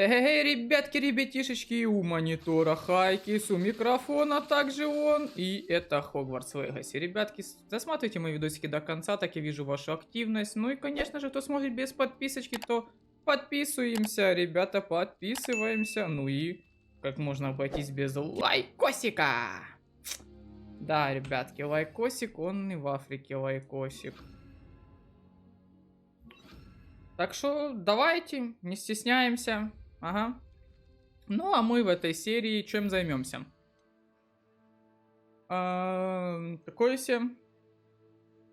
Эй, ребятки, ребятишечки, у монитора Хайкис, у микрофона также он, и это Хогвартс Легаси. Ребятки, досматривайте мои видосики до конца, так я вижу вашу активность. Ну и, конечно же, кто смотрит без подписочки, то подписываемся, ребята, подписываемся. Ну и как можно обойтись без лайкосика? Да, ребятки, лайкосик, он и в Африке лайкосик. Так что давайте, не стесняемся. Ага. Ну, а мы в этой серии чем займемся? Такое себе.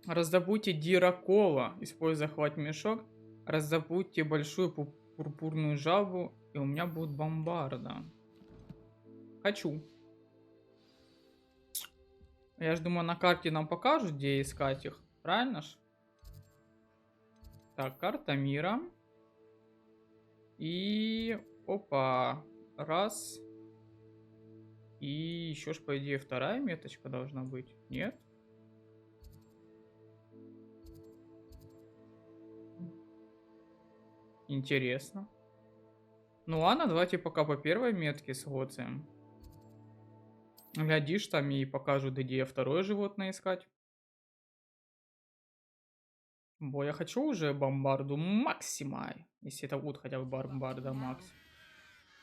Раздобудьте дирокола, используя хвать-мешок. Раздобудьте большую пурпурную жабу, и у меня будет бомбарда. Хочу. Я ж думаю, на карте нам покажут, где искать их. Правильно ж? Так, карта мира. И... Опа. Раз. И еще ж, по идее, вторая меточка должна быть. Нет? Интересно. Ну ладно, давайте пока по первой метке сходим. Глядишь, там и покажут, где второе животное искать. Бо я хочу уже бомбарду максимай. Если это будет хотя бы бомбарда макс.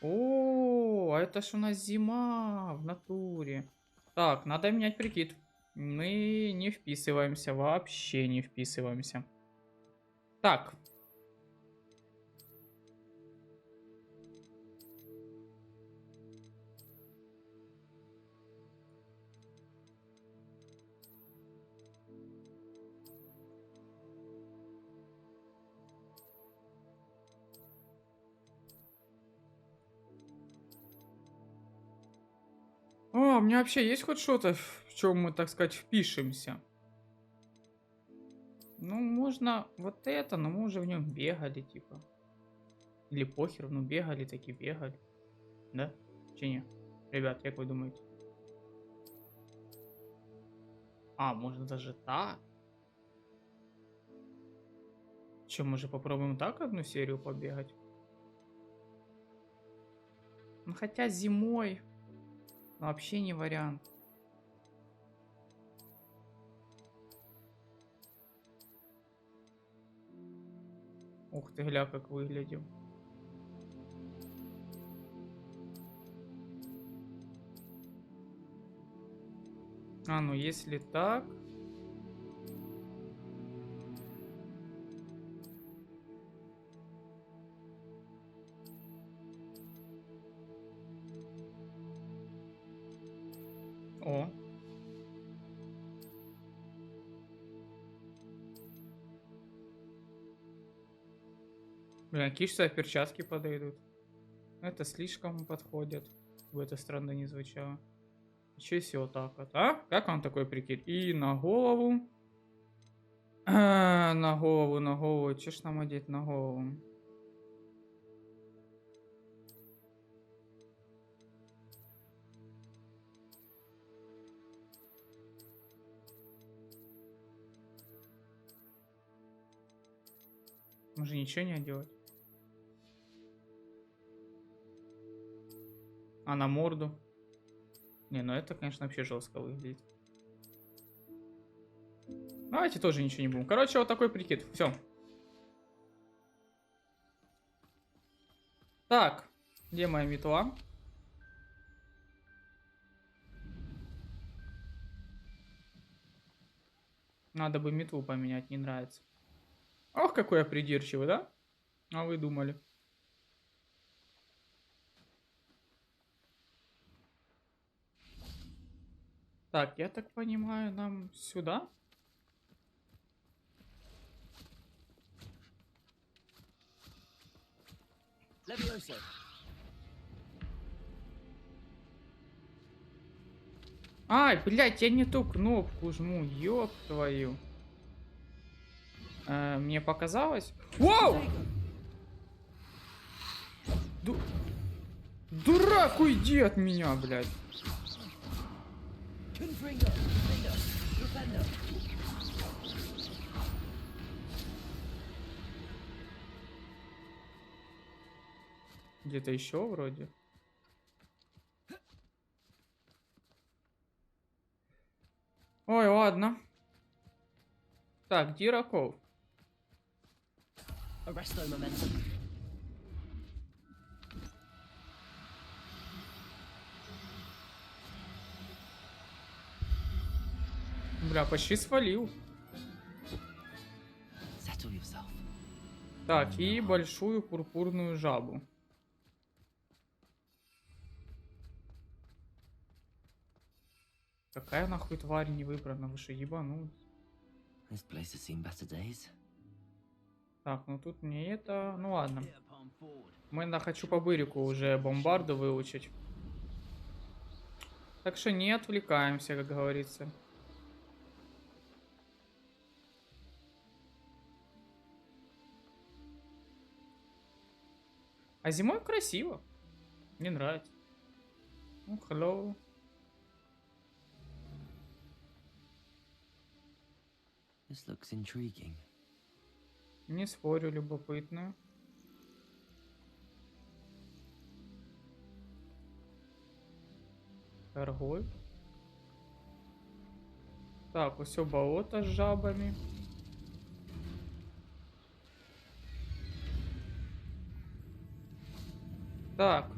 О, а это ж у нас зима в натуре. Так, надо менять прикид. Мы не вписываемся, вообще не вписываемся. Так. О, у меня вообще есть хоть что-то, в чем мы, так сказать, впишемся? Ну, можно вот это, но мы уже в нем бегали, типа. Или похер, ну бегали, таки бегали. Да? Чи не? Ребят, как вы думаете? А, можно даже так? Че, мы же попробуем так одну серию побегать? Ну, хотя зимой вообще не вариант. Ух ты, гля, как выглядел. А, ну если так... О. Блин, какие же перчатки подойдут? Это слишком подходит. В этой стране не звучало. Еще если вот так вот, а? Как вам такой прикид? И на голову. На голову, на голову. Че ж нам одеть на голову? Может ничего не одевать? А на морду? Не, ну это, конечно, вообще жестко выглядит. Давайте тоже ничего не будем. Короче, вот такой прикид. Все. Так, где моя метла? Надо бы метлу поменять, не нравится. Ох, какой я придирчивый, да? А вы думали? Так, я так понимаю, нам сюда? Ай, блядь, я не ту кнопку жму, ёб твою. Мне показалось? Воу! Дурак, уйди от меня, блядь. Где-то еще вроде. Ой, ладно. Так, Дираков. Бля, почти свалил. Так, и большую пурпурную жабу. Какая нахуй тварь не выбрана? Вы что, ебанулись? Так, ну тут не это... Ну ладно. Хочу по бырику уже бомбарду выучить. Так что не отвлекаемся, как говорится. А зимой красиво. Мне нравится. Ну, hello. This looks intriguing. Не спорю, любопытно. Торгуй. Так, все болото с жабами. Так.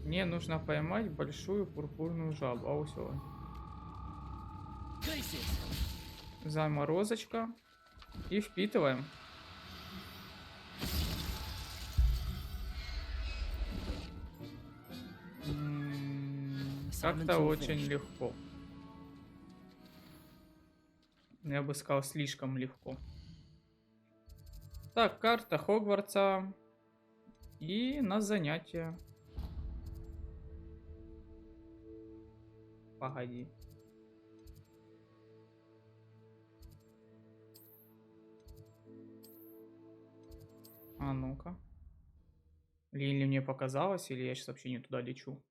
Мне нужно поймать большую пурпурную жабу. А все. Заморозочка. И впитываем. Как-то очень легко. Я бы сказал, слишком легко. Так, карта Хогвартса. И на занятия. Погоди. А ну-ка. Или мне показалось, или я сейчас вообще не туда лечу.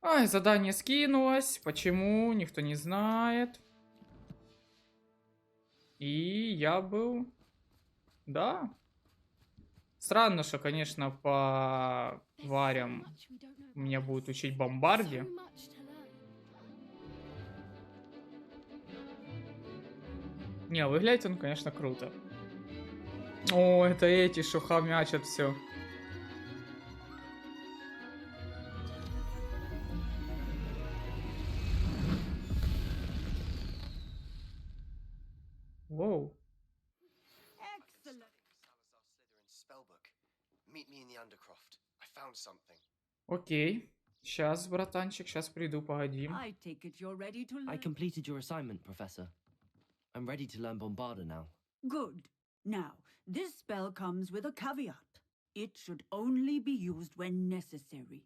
Ай, задание скинулось. Почему? Никто не знает. И я был... Да. Странно, что, конечно, по тварям меня будут учить бомбарде. Не, выглядит он, конечно, круто. О, это эти, что хомячат все. Воу. Окей. Сейчас, братанчик, сейчас приду, погоди. I completed your assignment, Professor. I'm ready to learn Bombarda now. Good. Now, this spell comes with a caveat. It should only be used when necessary.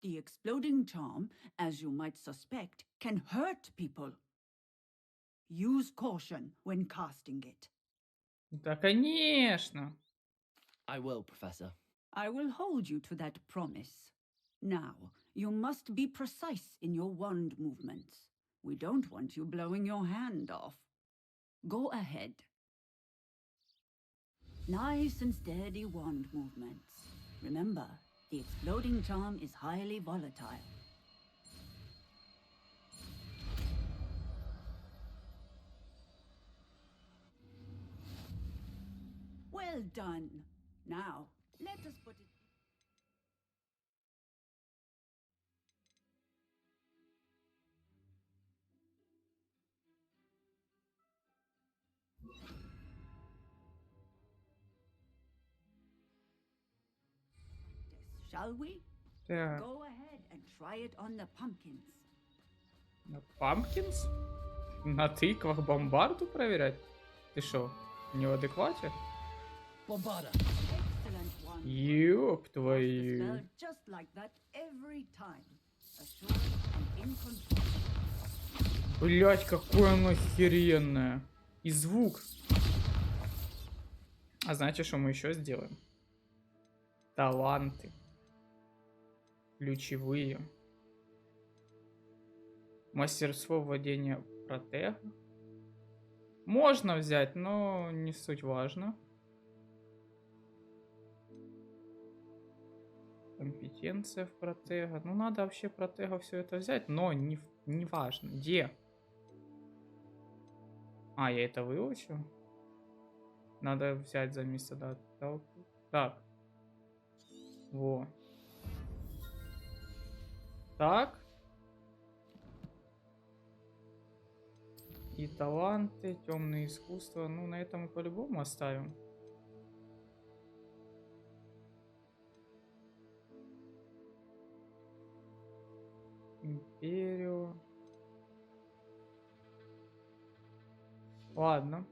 The exploding charm, as you might suspect, can hurt people. Use caution when casting it. Да, конечно. I will, Professor. I will hold you to that promise. Now, you must be precise in your wand movements. We don't want you blowing your hand off. Go ahead. Nice and steady wand movements. Remember, the exploding charm is highly volatile. Well done. Now, let us put it... Shall we? Так. Go ahead and try it on the pumpkins. На Пампкинс? На тыквах бомбарду проверять? Ты шо, не в адеквате? Bombarda! Excellent one. Ёб The твою. spell just like that every time. Assured and in control. Блять, какое оно охеренное. И звук. А знаете, что мы еще сделаем? Таланты. Ключевые. Мастерство владения Протега. Можно взять, но не суть важно. Компетенция в протега. Ну, надо вообще протега все это взять, но не важно. Где? А, я это выучил? Надо взять за место, да. Так. Во. Так. И таланты, темные искусства. Ну, на этом мы по-любому оставим. Империю. Ладно.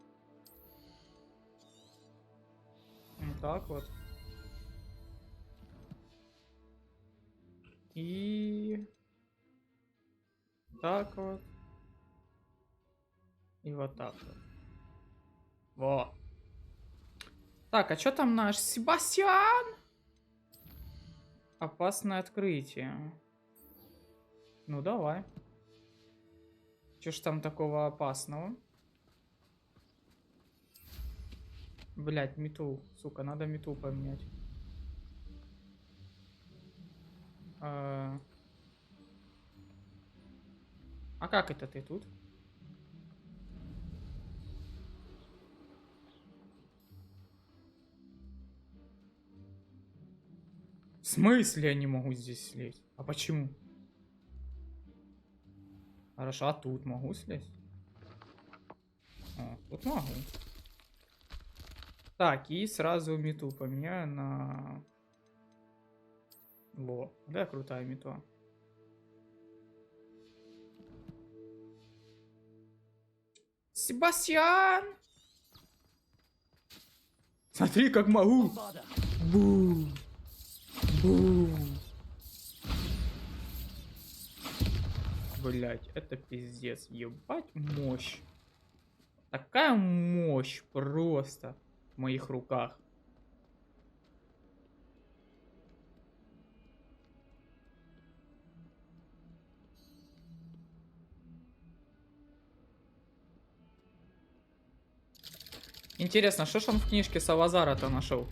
Вот так вот. И... так вот. И вот так вот. Во. Так, а что там наш Себастьян? Опасное открытие. Ну, давай. Что ж там такого опасного? Блять, мету. Сука, надо мету поменять. А как это ты тут? В смысле я не могу здесь слезть? А почему? Хорошо, а тут могу слезть? О, тут могу. Так, и сразу мету поменяю на... Во, да, крутая мету. Себастьян! Смотри, как могу! Бу! Бу! Блять, это пиздец. Ебать мощь. Такая мощь просто в моих руках. Интересно, что ж он в книжке Салазара-то нашел?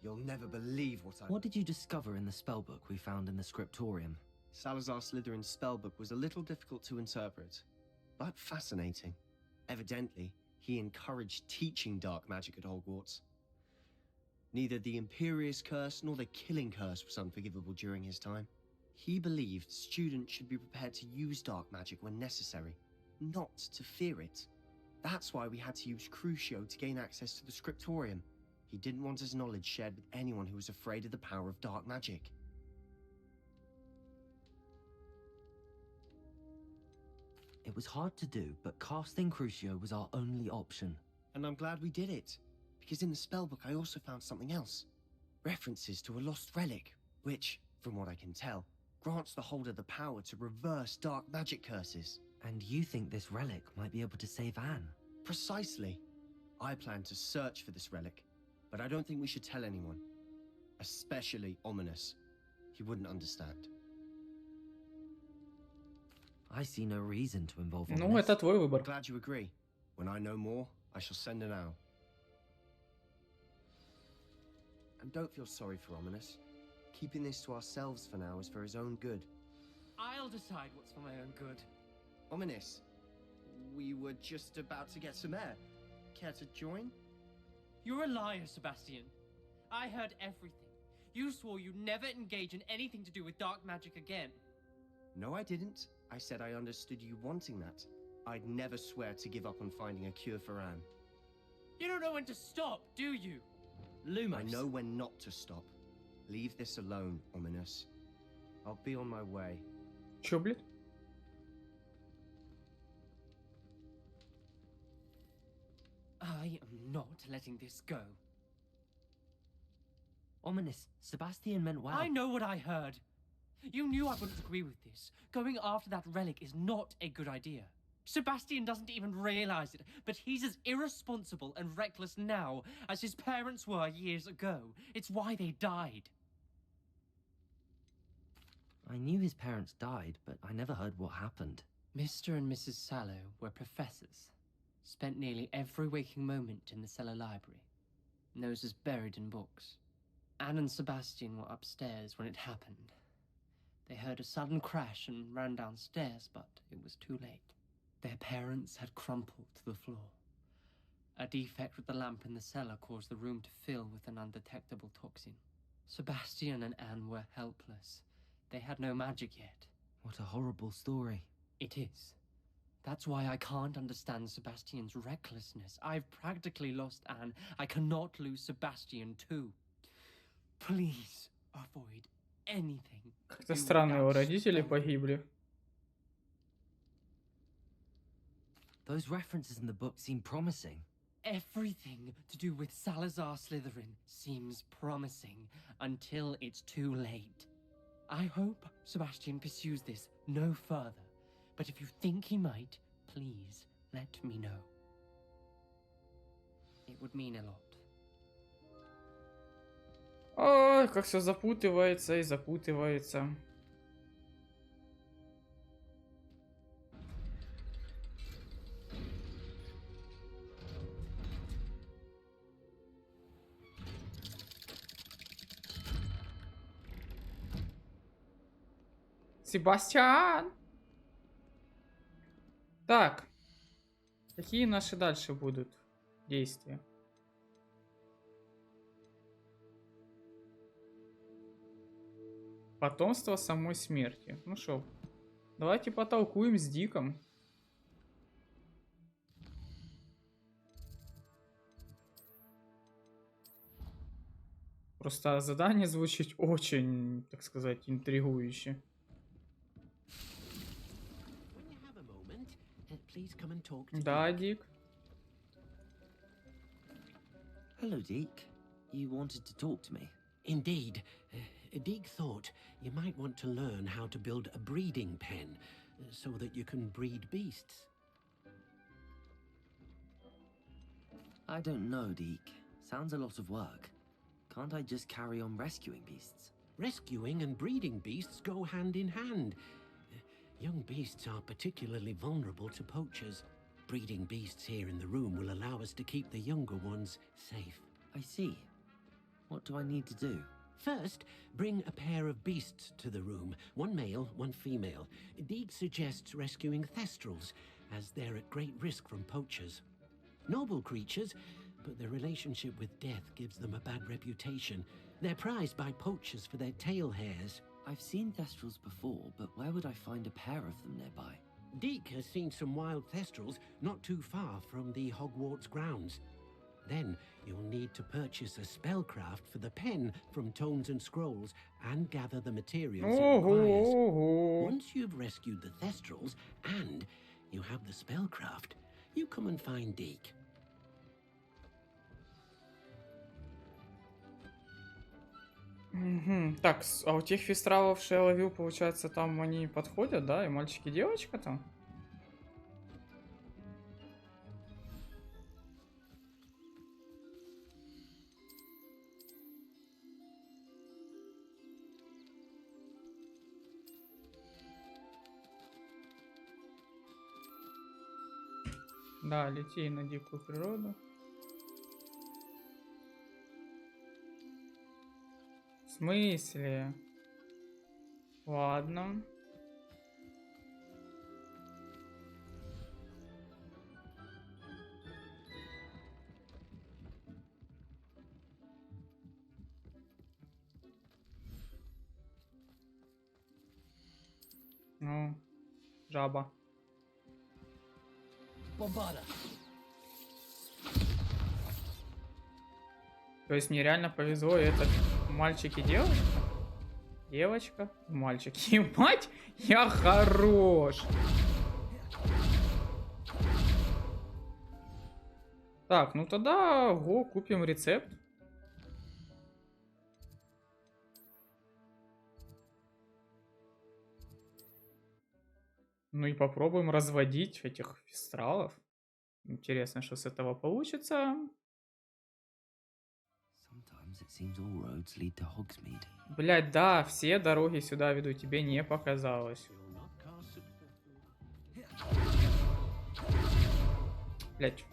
You'll never believe what I... What did you discover in the spellbook we found in the scriptorium? Salazar Slytherin's spellbook was a little difficult to interpret, but fascinating. Evidently, he encouraged teaching dark magic at Hogwarts. Neither the Imperious Curse nor the Killing Curse was unforgivable during his time. He believed students should be prepared to use dark magic when necessary, not to fear it. That's why we had to use Crucio to gain access to the scriptorium. He didn't want his knowledge shared with anyone who was afraid of the power of dark magic. It was hard to do, but casting Crucio was our only option. And I'm glad we did it, because in the spellbook I also found something else. References to a lost relic, which, from what I can tell, grants the holder the power to reverse dark magic curses. And you think this relic might be able to save Anne? Precisely. I plan to search for this relic, but I don't think we should tell anyone. Especially Ominous. He wouldn't understand. I see no reason to involve Ну, Ominous. это твой выбор. Glad you agree. When I know more, I shall send an owl. And don't feel sorry for Ominous. Keeping this to ourselves for now is for his own good. I'll decide what's for my own good. Ominous, we were just about to get some air. Care to join? You're a liar, Sebastian. I heard everything. You swore you'd never engage in anything to do with dark magic again. No, I didn't. I said I understood you wanting that. I'd never swear to give up on finding a cure for Anne. You don't know when to stop, do you? Lumos. I know when not to stop. Leave this alone, Ominous. I'll be on my way. Чё, блядь? I am not letting this go. Ominous, Sebastian meant well. I know what I heard. You knew I wouldn't agree with this. Going after that relic is not a good idea. Sebastian doesn't even realize it, but he's as irresponsible and reckless now as his parents were years ago. It's why they died. I knew his parents died, but I never heard what happened. Mr. and Mrs. Sallow were professors. Spent nearly every waking moment in the cellar library. Noses buried in books. Anne and Sebastian were upstairs when it happened. They heard a sudden crash and ran downstairs, but it was too late. Their parents had crumpled to the floor. A defect with the lamp in the cellar caused the room to fill with an undetectable toxin. Sebastian and Anne were helpless. They had no magic yet. What a horrible story. It is. That's why I can't understand Sebastian's recklessness. I've practically lost Anne. I cannot lose Sebastian too. Please avoid anything. Как-то странно, его родители погибли. Those references in the book seem promising. Everything to do with Salazar Slytherin seems promising until it's too late. I hope Sebastian pursues this no further, but if you think he might, please let me know. It would mean a lot. Ой, как все запутывается и запутывается. Себастьян! Так. Какие наши дальше будут действия? Потомство самой смерти. Ну шо, давайте потолкуем с Диком. Просто задание звучит очень, так сказать, интригующе. Да, Дик. Hello, Deke. You wanted to talk to me? Indeed. Deke thought you might want to learn how to build a breeding pen so that you can breed beasts. I don't know, Deke. Sounds a lot of work. Can't I just carry on rescuing beasts? Rescuing and breeding beasts go hand in hand. Young beasts are particularly vulnerable to poachers. Breeding beasts here in the room will allow us to keep the younger ones safe. I see. What do I need to do? First, bring a pair of beasts to the room. One male, one female. Deke suggests rescuing thestrals, as they're at great risk from poachers. Noble creatures, but their relationship with death gives them a bad reputation. They're prized by poachers for their tail hairs. I've seen thestrals before, but where would I find a pair of them nearby? Deke has seen some wild thestrals not too far from the Hogwarts grounds. Then you'll need to purchase a spellcraft for the pen from Tomes and Scrolls and gather the materials it requires. Once you've rescued the thestrals and you have the spellcraft, you come and find Deke. Так, а у тех фистралов, что я ловил, получается, там они подходят, да? И мальчик и девочка там? Да, лети на дикую природу. В смысле? Ладно. Ну, жаба. Bombarda. То есть мне реально повезло, и это мальчик и девочка? Девочка, мальчик. Ебать, я хорош. Так, ну тогда го, купим рецепт. Ну и попробуем разводить этих фистралов. Интересно, что с этого получится. Sometimes it seems all roads lead to Hogsmeade. Блять, да, все дороги сюда ведут, тебе не показалось. Блять.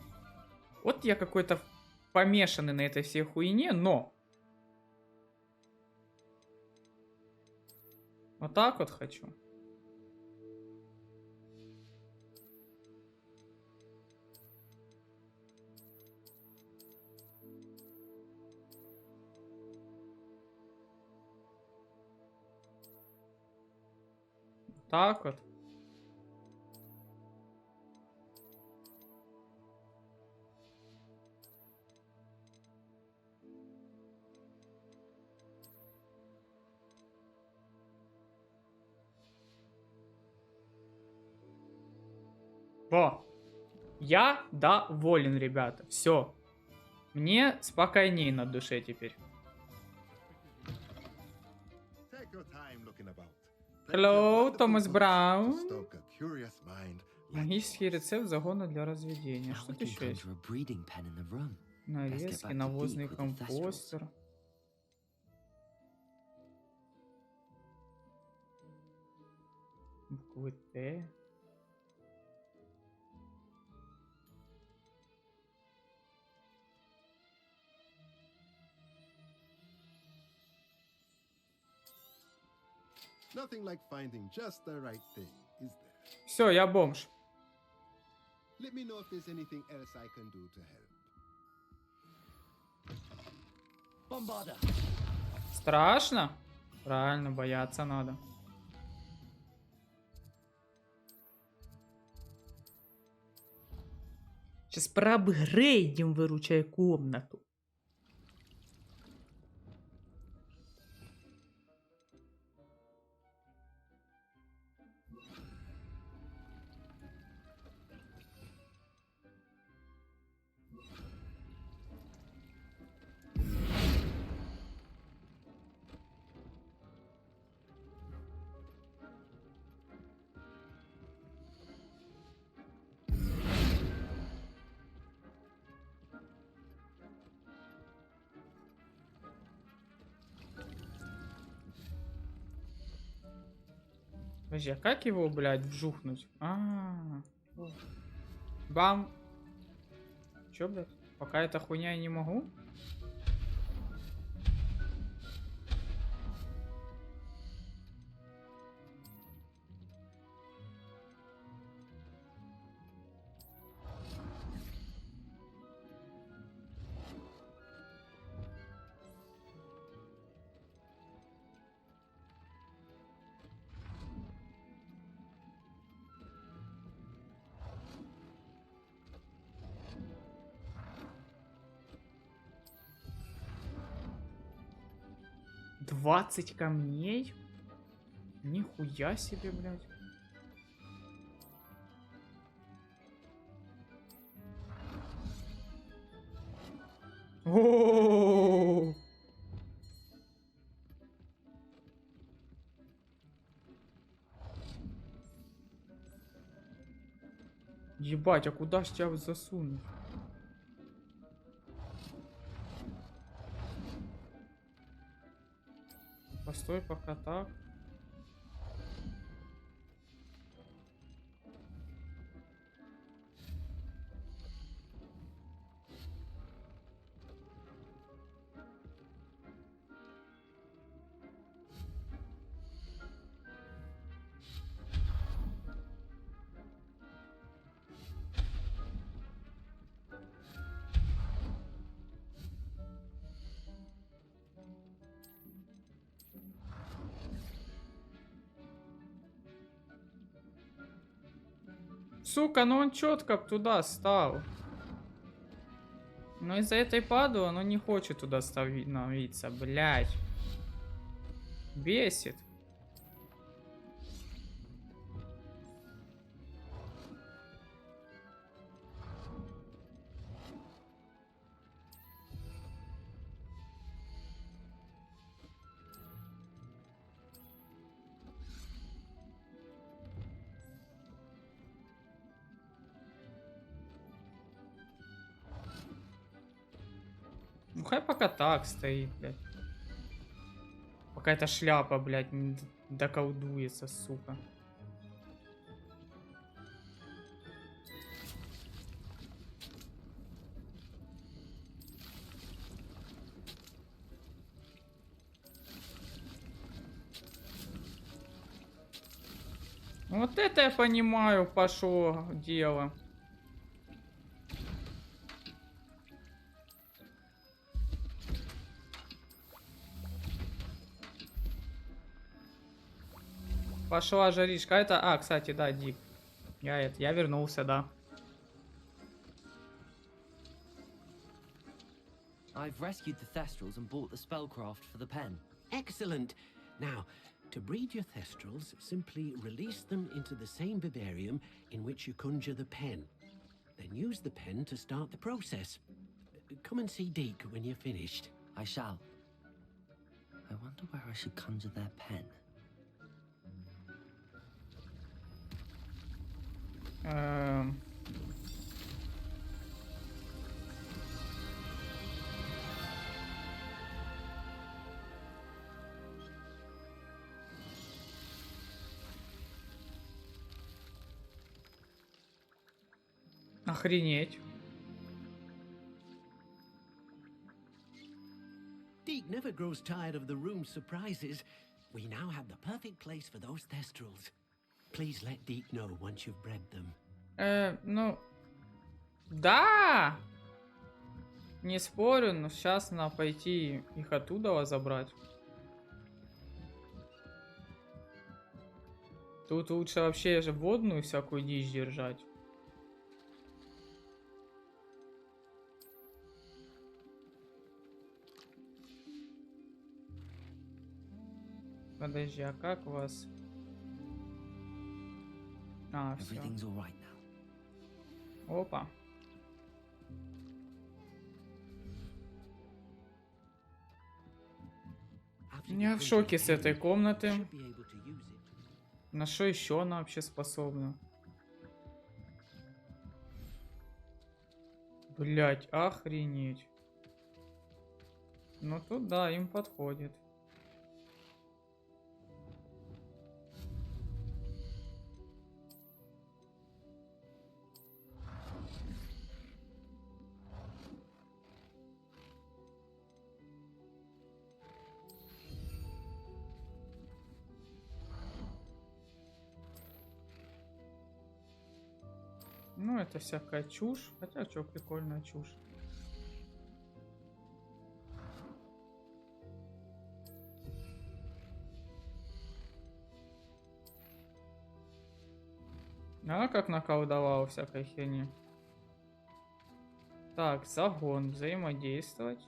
Вот я какой-то помешанный на этой всей хуйне, но... Вот так вот хочу. Так вот. Во. Я доволен, ребята. Все. Мне спокойней на душе теперь. Hello, Томас Браун. Магический рецепт загона для разведения. Now Что we тут can еще есть? conjure a breeding pen in the room. Нарезки, back to навозный Deek with the компостер. Буквы Т. Nothing like finding just the right thing, is there? Все, я бомж. Let me know if there's anything else I can do to help. Bombarda! Страшно? Правильно, бояться надо. Сейчас проапгрейдим, выручай комнату. Подожди, а как его, блядь, вжухнуть? Бам. Чё, блядь? Пока эта хуйня я не могу? «20 камней? Нихуя себе, блядь. О-о-о-о-о-о! Ебать, а куда ж тебя засунуть? Постой пока так. Сука, ну он четко туда стал. Но из-за этой паду оно не хочет туда становиться, блядь. Бесит. Ну хай пока так стоит, блядь. Пока эта шляпа, блядь, не доколдуется, сука. Вот это я понимаю, пошло дело. Пошла жаришка. Это, кстати, да, Дик. Я вернулся, да. I've rescued the Thestrals and bought the spellcraft for the pen. Excellent. Now, to breed your Thestrals, simply release them into the same vivarium in which you conjure the pen. Then use the pen to start the process. Come and see Deke when you're finished. I shall. I wonder where I should conjure their pen. Охренеть. Deke never grows tired of the room's surprises. We now have the perfect place for those Thestrals. Please let Deke know once you've bred them. Ну... Да! Не спорю, но сейчас надо пойти их оттуда забрать. Тут лучше вообще же водную всякую дичь держать. Подожди, а как у вас? Все. Everything's all right now. Опа. Я в шоке с этой комнаты. На что еще она вообще способна? Блять, охренеть. Ну тут да, им подходит. Ну, это всякая чушь. Хотя, что, прикольная чушь. А как наколдовала всякой херни. Так, загон, взаимодействовать.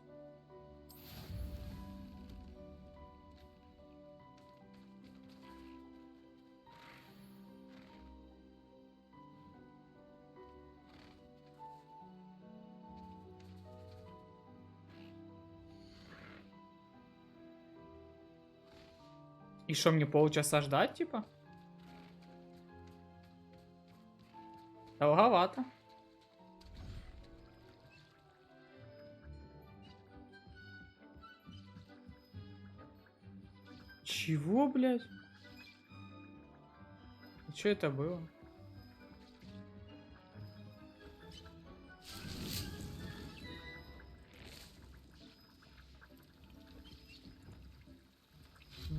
И что, мне полчаса ждать, типа? Долговато. Чего, блядь? Что это было?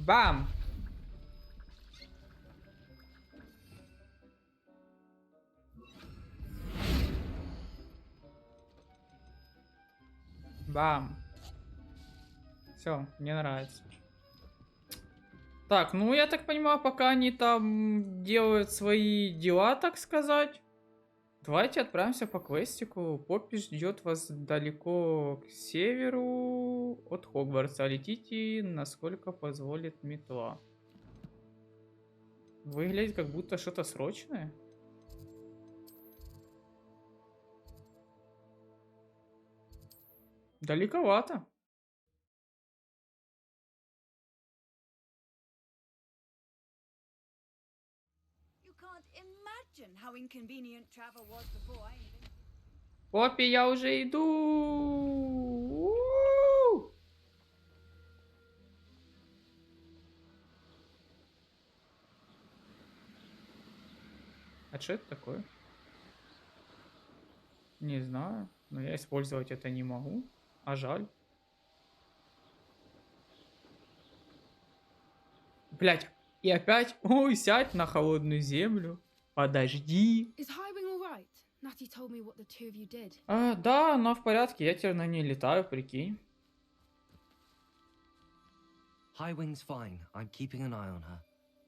Бам! Бам. Все, мне нравится. Так, ну я так понимаю, пока они там делают свои дела, так сказать. Давайте отправимся по квестику. Поппи ждет вас далеко к северу от Хогвартса. Летите, насколько позволит метла. Выглядит как будто что-то срочное. Далековато. Поппи, я уже иду. А что это такое? Не знаю, но я использовать это не могу. А жаль. Блять, и опять, ой, сядь на холодную землю. Подожди. Is Highwing all right? Natty told me what the two of you did. Да, она в порядке, я теперь на ней летаю, прикинь. Highwing's fine. I'm keeping an eye on her.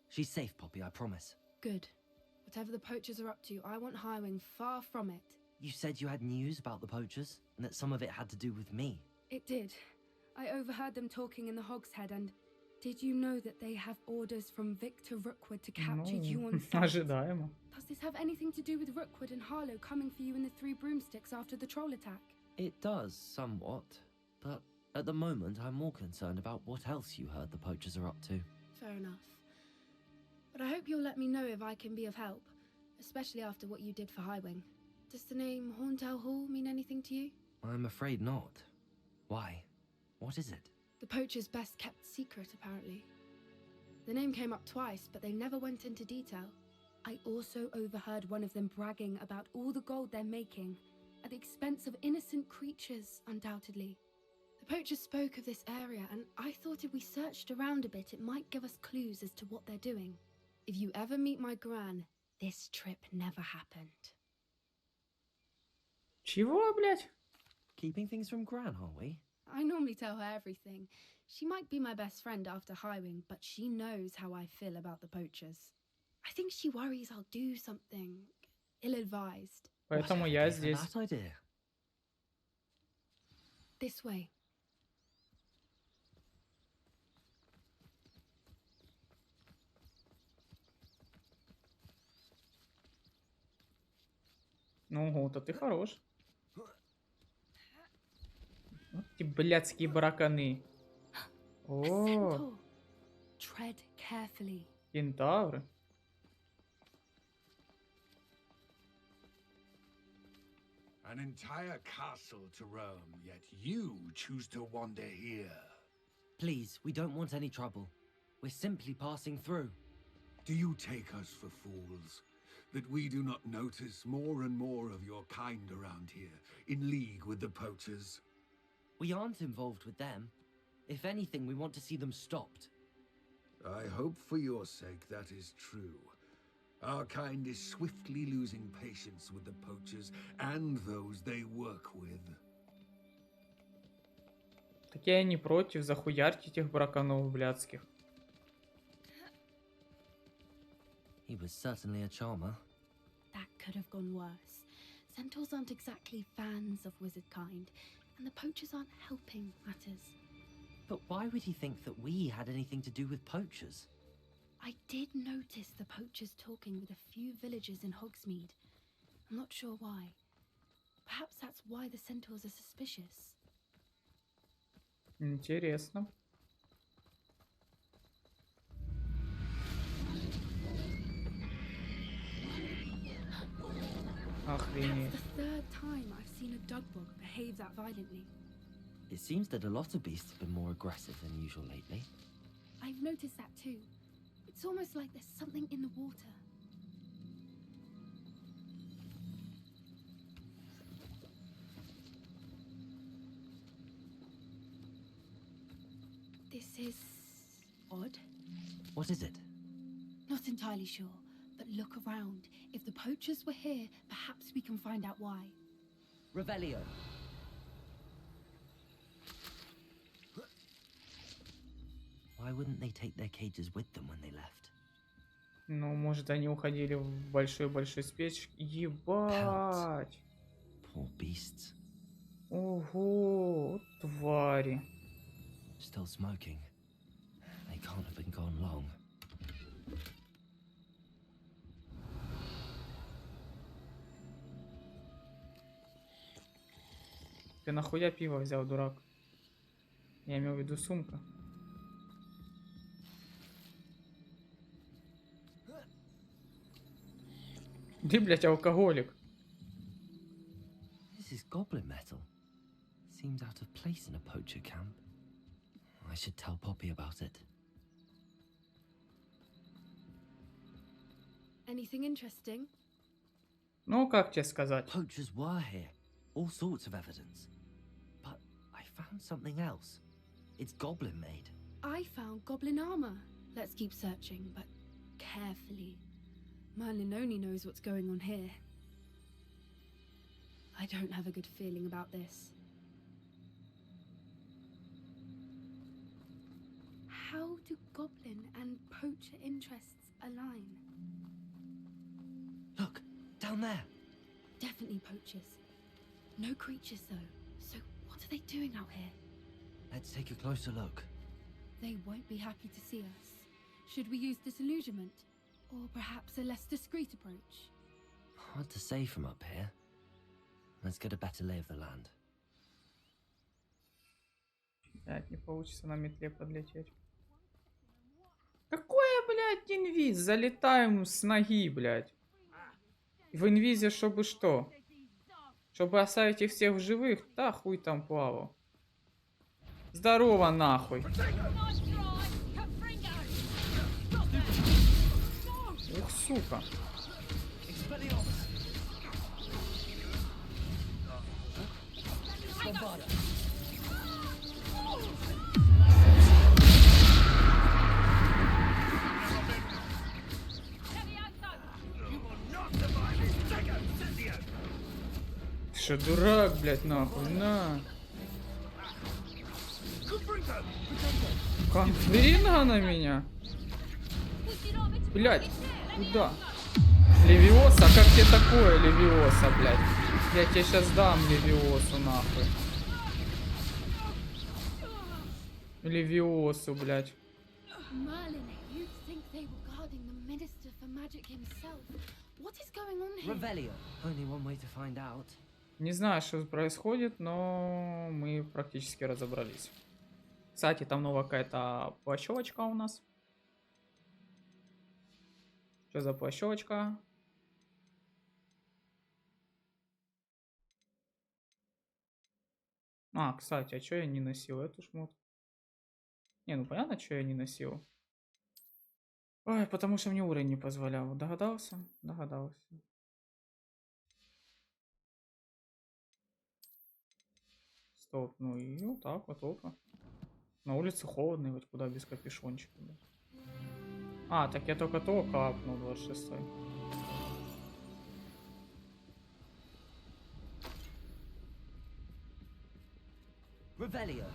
She's safe, Poppy, I promise. Good. Whatever the poachers are up to, I want Highwing far from it. You said you had news about the poachers, and that some of it had to do with me. It did. I overheard them talking in the Hogshead, and did you know that they have orders from Victor Rookwood to capture you on sight? Ожидаемо. Does this have anything to do with Rookwood and Harlow coming for you in the Three Broomsticks after the troll attack? It does, somewhat. But at the moment, I'm more concerned about what else you heard the poachers are up to. Fair enough. But I hope you'll let me know if I can be of help, especially after what you did for Highwing. Does the name Horntail Hall mean anything to you? I'm afraid not. Why? What is it? The poacher's best kept secret, apparently. The name came up twice, but they never went into detail. I also overheard one of them bragging about all the gold they're making, at the expense of innocent creatures, undoubtedly. The poachers spoke of this area, and I thought if we searched around a bit, it might give us clues as to what they're doing. If you ever meet my gran, this trip never happened. Чего, блядь? Keeping things from Gran, are we? I normally tell her everything. She might be my best friend after Highwing, but she knows how I feel about the poachers. I think she worries I'll do something ill-advised. Поэтому What я a здесь. that idea. This way. Ну, вот ты хорош. Вот эти блядские браканы. A О, centaur. Tread carefully. кентавры. An entire castle to roam, yet you choose to wander here. Please, we don't want any trouble. We're simply passing through. Do you take us for fools? That we do not notice more and more of your kind around here, in league with the poachers? We aren't involved with them. If anything, we want to see them stopped. I hope for your sake that is true. Our kind is swiftly losing patience with the poachers and those they work with. Так я и не против захуярить этих браканов блядских. He was certainly a charmer. That could have gone worse. Centaurs aren't exactly fans of wizard kind, and the poachers aren't helping matters. But why would he think that we had anything to do with poachers? I did notice the poachers talking with a few villagers in Hogsmeade. I'm not sure why. Perhaps that's why the centaurs are suspicious. Интересно. Охренеть. That's the third time I've seen a dugbog behave that violently. It seems that a lot of beasts have been more aggressive than usual lately. I've noticed that too. It's almost like there's something in the water. This is odd. What is it? Not entirely sure, but look around. If the poachers were here, perhaps we can find out why. Revelio. Why wouldn't they take their cages with them when they left? Ну, может, они уходили в большой-большой спешке. Ебать. Poor beasts. Ого, твари. Still smoking. They can't have been gone long. Ты нахуя пиво взял, дурак? Я имел в виду сумка. Ты, блядь, алкоголик. This is goblin metal. Seems out of place in a poacher camp. I should tell Poppy about it. Anything interesting? Ну, как тебе сказать? Poachers were here. All sorts of evidence. But I found something else. It's goblin made. I found goblin armor. Let's keep searching, but carefully. Merlin only knows what's going on here. I don't have a good feeling about this. How do goblin and poacher interests align? Look, down there. Definitely poachers. No creatures though. So what are they doing out here? Let's take a closer look. They won't be happy to see us. Should we use disillusionment? Or perhaps a less discreet approach? Hard to say from up here. Let's get a better lay of the land. Блядь, не получится на метле подлететь. Какое, блядь, инвиз? Залетаем с ноги, блядь. В инвизе, чтобы что? Чтобы оставить их всех в живых? Да хуй там плавал. Здорово, нахуй. Ух, сука. Ты что, дурак, блядь, нахуй, на. Конфлинга на меня? Блядь, куда? Левиоса? Как тебе такое, Левиоса, блядь? Я тебе сейчас дам Левиосу, нахуй. Левиосу, блядь. Merlin, you'd think they were guarding the Minister for Magic himself. What is going on here? Revelio. Only one way to find out. Не знаю, что происходит, но мы практически разобрались. Кстати, там новая какая-то плащевочка у нас. Что за плащевочка? А, кстати, а что я не носил эту шмотку? Не, ну понятно, что я не носил. Ой, потому что мне уровень не позволял. Догадался? Догадался. Стоп, ну и вот так вот, опа. На улице холодно, и вот куда без капюшончика. Да. А, так я только апнул 26-й. Revelio.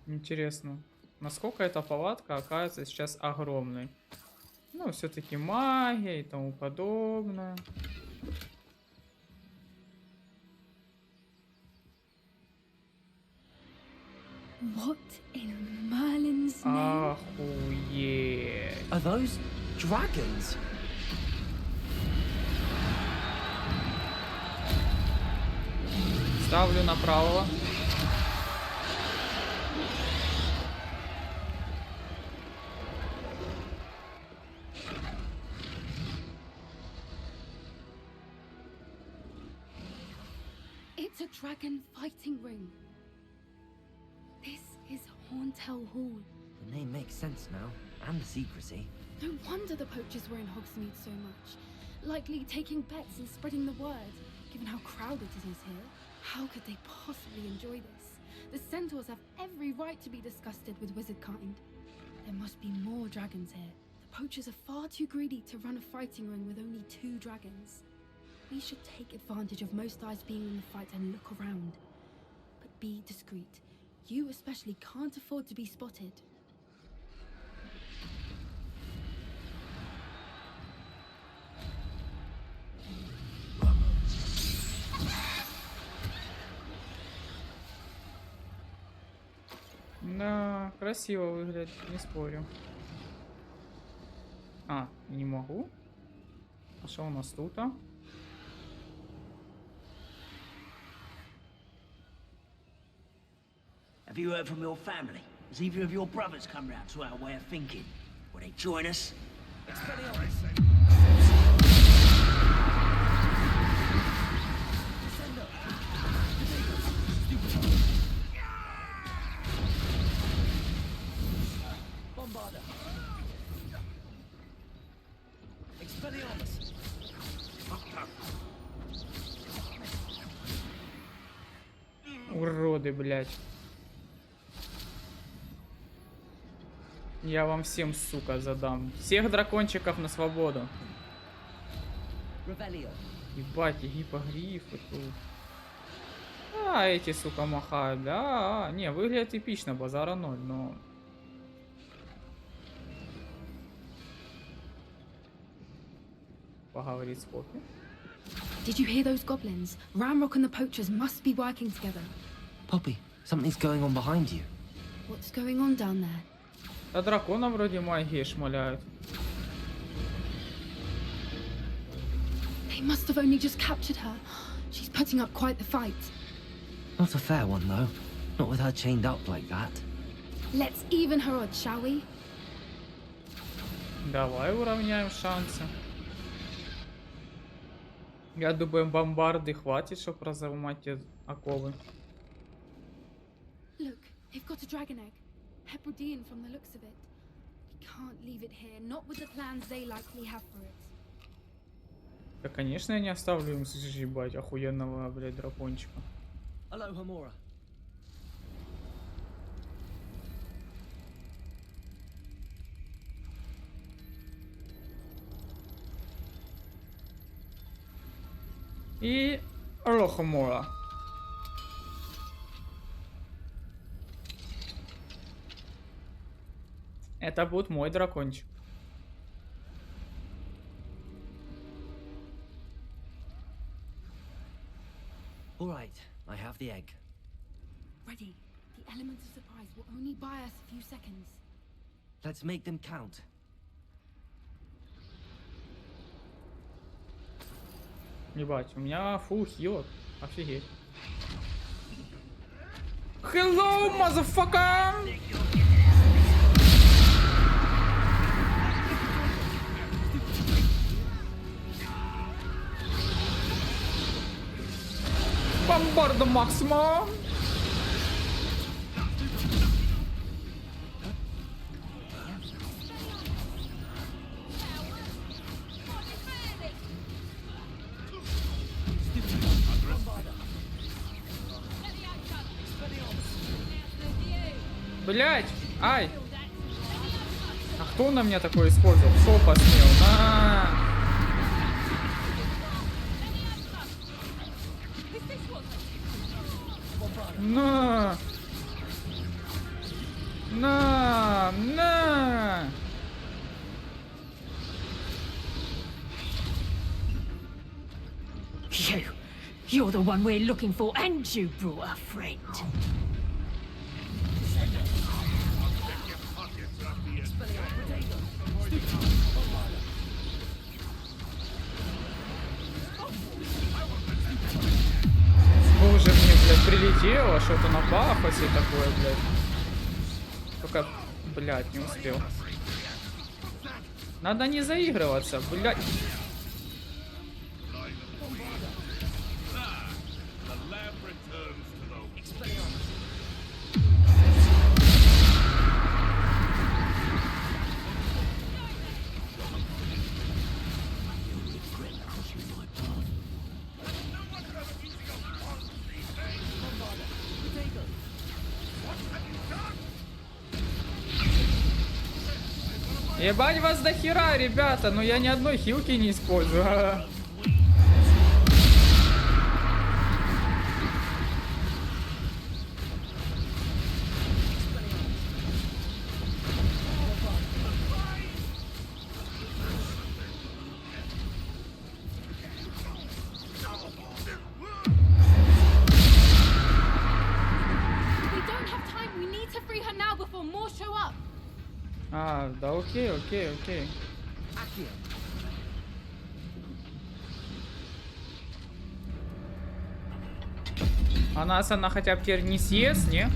Интересно, насколько эта палатка оказывается сейчас огромной. Ну, все-таки магия и тому подобное. What in Merlin's name? Охуеть. Are those dragons? Ставлю направо. It's a dragon fighting ring. This is Horntail Hall. The name makes sense now, and the secrecy. No wonder the poachers were in Hogsmeade so much. Likely taking bets and spreading the word, given how crowded it is here. How could they possibly enjoy this? The centaurs have every right to be disgusted with wizard kind. There must be more dragons here. The poachers are far too greedy to run a fighting ring with only 2 dragons. We should take advantage of most eyes being in the fight and look around. But be discreet. You especially can't afford to be spotted. Да, красиво выглядит, не спорю. А, не могу. А что у нас тут? Have you heard from your family? Has either of your brothers come round to our way of thinking? Will they join us? Bombarda. Expelliarmus. уроды, блядь. Я вам всем, сука, задам. Всех дракончиков на свободу. Ебать, и гипогрифы тут. А, эти, сука, махают, да. Не, выглядит эпично, базара 0, но... Поговорить с Поппи. Did you hear those goblins? Ramrock and the poachers must be working together. Poppy, something's going on behind you. What's going on down there? Да дракона вроде магии шмаляют. They must have only just captured her. She's putting up quite the fight. Not a fair one, though. Not with her chained up like that. Let's even her odds, shall we? Давай уравняем шансы. Я думаю, бомбарды хватит, чтобы разломать те оковы. Look, they've got a dragon egg. Hebridean from the looks of it. We can't leave it here, not with the plans they likely have for it. Да, конечно, я не оставлю им съебать охуенного, блядь, дракончика. Hello, Hamura. И Рохомора. Это будет мой дракончик. All right, I have the egg. Ready. The element of surprise will only buy us a few seconds. Let's make them count. Ебать, у меня фул хил. Офигеть. Hello, motherfucker! Бомбарда максимум! Блять! Ай! А кто на меня такое использовал? Кто посмел? На! На! На! На! You're the one we're looking for, and you brought a friend. Боже, мне, блядь, прилетело что-то на пафосе такое, блядь. Только, блядь, не успел. Надо не заигрываться, блядь. Ебать вас до хера, ребята, но я ни одной хилки не использую. А, да окей, окей, окей. А нас она хотя бы теперь не съест, не?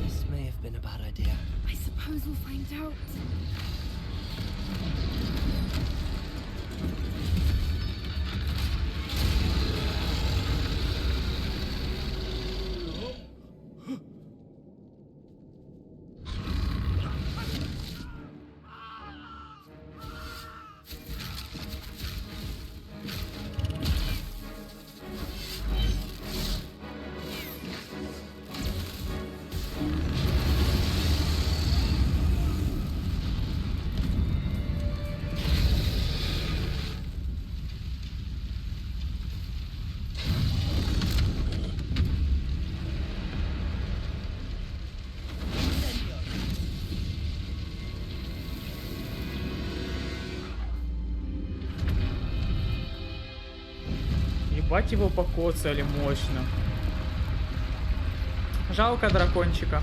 This may have been a bad idea. I suppose we'll find out. Ебать его покоцали мощно. Жалко дракончика.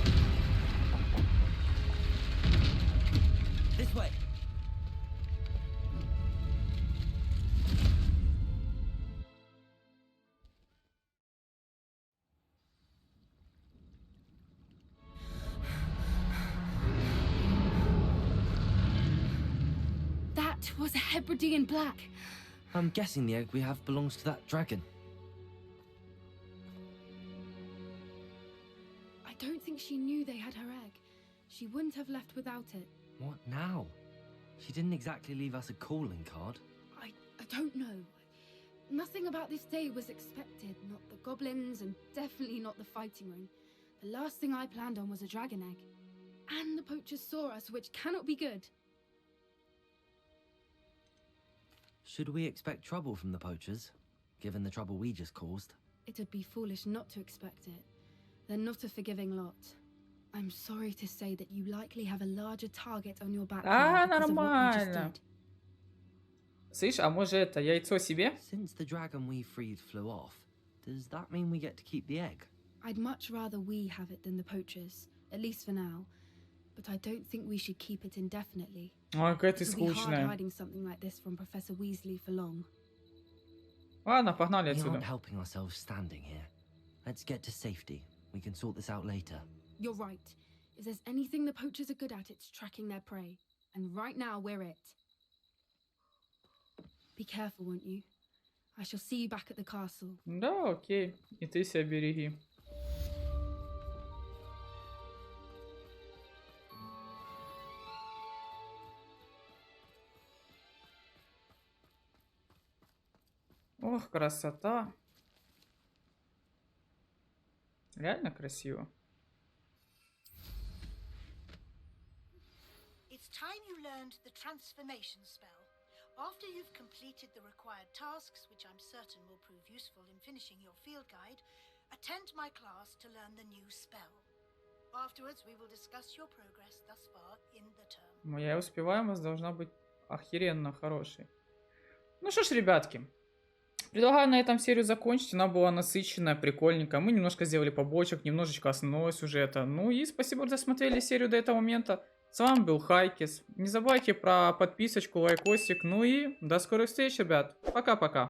This way. That was a Hebridean black. I'm guessing the egg we have belongs to that dragon. I don't think she knew they had her egg. She wouldn't have left without it. What now? She didn't exactly leave us a calling card. I don't know. Nothing about this day was expected. Not the goblins, and definitely not the fighting ring. The last thing I planned on was a dragon egg. And the poachers saw us, which cannot be good. Should we expect trouble from the poachers, given the trouble we just caused? It would be foolish not to expect it. They're not a forgiving lot. I'm sorry to say that you likely have a larger target on your back now because of what we just Нормально. did. Слышь, а может это яйцо себе? Since the dragon we freed flew off, does that mean we get to keep the egg? I'd much rather we have it than the poachers, at least for now. But I don't think we should keep it indefinitely. Ой, какая ты It would be hard скучная. hiding something like this from Professor Weasley for long. Ладно, погнали We aren't отсюда. helping ourselves standing here. Let's get to safety. We can sort this out later. You're right. If there's anything the poachers are good at, it's tracking their prey. And right now, we're it. Be careful, won't you? I shall see you back at the castle. Да, окей. И ты себя береги. Ох, красота. Реально красиво. It's time you learned the transformation spell. After you've completed the required tasks, which I'm certain will prove useful in finishing your field guide, attend my class to learn the new spell. Afterwards, we will discuss your progress thus far in the term. Моя успеваемость должна быть охеренно хорошей. Ну что ж, ребятки. Предлагаю на этом серию закончить. Она была насыщенная, прикольненькая. Мы немножко сделали побочек, немножечко основного сюжета. Ну и спасибо, что досмотрели серию до этого момента. С вами был Хайкис. Не забывайте про подписочку, лайкосик. Ну и до скорых встреч, ребят. Пока-пока.